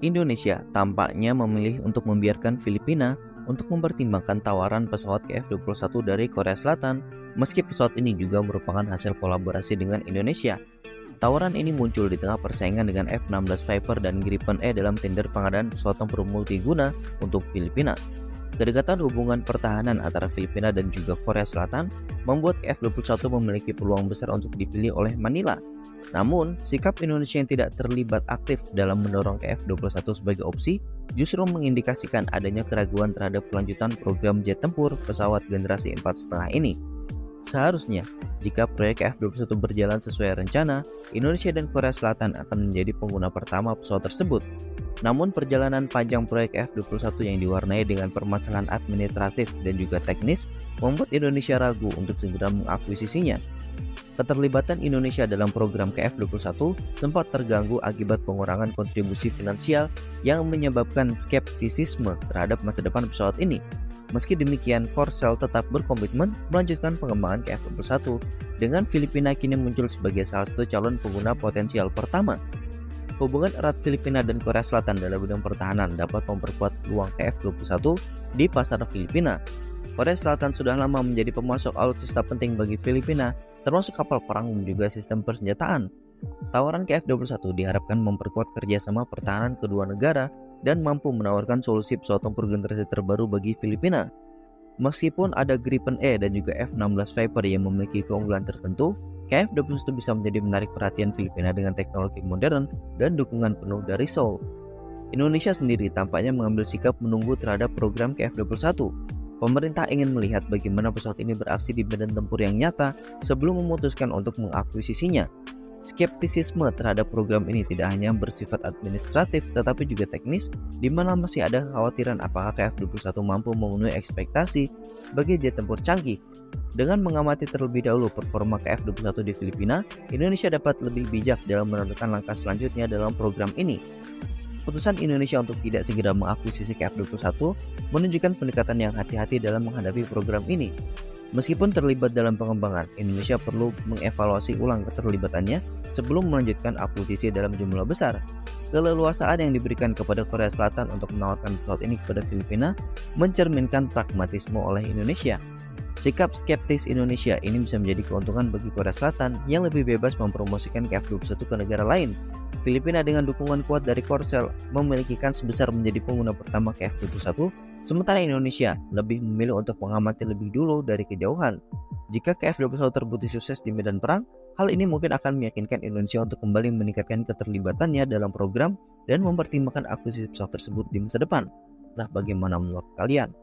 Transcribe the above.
Indonesia tampaknya memilih untuk membiarkan Filipina untuk mempertimbangkan tawaran pesawat F-21 dari Korea Selatan, meski pesawat ini juga merupakan hasil kolaborasi dengan Indonesia. Tawaran ini muncul di tengah persaingan dengan F-16 Viper dan Gripen E dalam tender pengadaan pesawat tempur multiguna untuk Filipina. Kedekatan hubungan pertahanan antara Filipina dan juga Korea Selatan membuat F-21 memiliki peluang besar untuk dipilih oleh Manila. Namun, sikap Indonesia yang tidak terlibat aktif dalam mendorong ke F-21 sebagai opsi justru mengindikasikan adanya keraguan terhadap kelanjutan program jet tempur pesawat generasi 4,5 ini. Seharusnya, jika proyek F-21 berjalan sesuai rencana, Indonesia dan Korea Selatan akan menjadi pengguna pertama pesawat tersebut. Namun perjalanan panjang proyek F-21 yang diwarnai dengan permasalahan administratif dan juga teknis membuat Indonesia ragu untuk segera mengakuisisinya. Keterlibatan Indonesia dalam program F-21 sempat terganggu akibat pengurangan kontribusi finansial yang menyebabkan skeptisisme terhadap masa depan pesawat ini. Meski demikian, Korsel tetap berkomitmen melanjutkan pengembangan F-21 dengan Filipina kini muncul sebagai salah satu calon pengguna potensial pertama. Hubungan erat Filipina dan Korea Selatan dalam bidang pertahanan dapat memperkuat peluang F-21 di pasar Filipina. Korea Selatan sudah lama menjadi pemasok alutsista penting bagi Filipina, termasuk kapal perang dan juga sistem persenjataan. Tawaran F-21 diharapkan memperkuat kerjasama pertahanan kedua negara dan mampu menawarkan solusi pesawat tempur generasi terbaru bagi Filipina. Meskipun ada Gripen E dan juga F-16 Viper yang memiliki keunggulan tertentu, F-21 bisa menjadi menarik perhatian Filipina dengan teknologi modern dan dukungan penuh dari Seoul. Indonesia sendiri tampaknya mengambil sikap menunggu terhadap program F-21. Pemerintah ingin melihat bagaimana pesawat ini beraksi di medan tempur yang nyata sebelum memutuskan untuk mengakuisisinya. Skeptisisme terhadap program ini tidak hanya bersifat administratif tetapi juga teknis, di mana masih ada kekhawatiran apakah F-21 mampu memenuhi ekspektasi sebagai jet tempur canggih. Dengan mengamati terlebih dahulu performa F-21 di Filipina, Indonesia dapat lebih bijak dalam menentukan langkah selanjutnya dalam program ini. Keputusan Indonesia untuk tidak segera mengakuisisi F-21 menunjukkan pendekatan yang hati-hati dalam menghadapi program ini. Meskipun terlibat dalam pengembangan, Indonesia perlu mengevaluasi ulang keterlibatannya sebelum melanjutkan akuisisi dalam jumlah besar. Keleluasaan yang diberikan kepada Korea Selatan untuk menawarkan pesawat ini kepada Filipina mencerminkan pragmatisme oleh Indonesia. Sikap skeptis Indonesia ini bisa menjadi keuntungan bagi Korea Selatan yang lebih bebas mempromosikan F-21 ke negara lain. Filipina dengan dukungan kuat dari Korsel memiliki kans besar menjadi pengguna pertama F-21, sementara Indonesia lebih memilih untuk mengamati lebih dulu dari kejauhan. Jika F-21 terbukti sukses di medan perang, hal ini mungkin akan meyakinkan Indonesia untuk kembali meningkatkan keterlibatannya dalam program dan mempertimbangkan akuisisi pesawat tersebut di masa depan. Nah, bagaimana menurut kalian?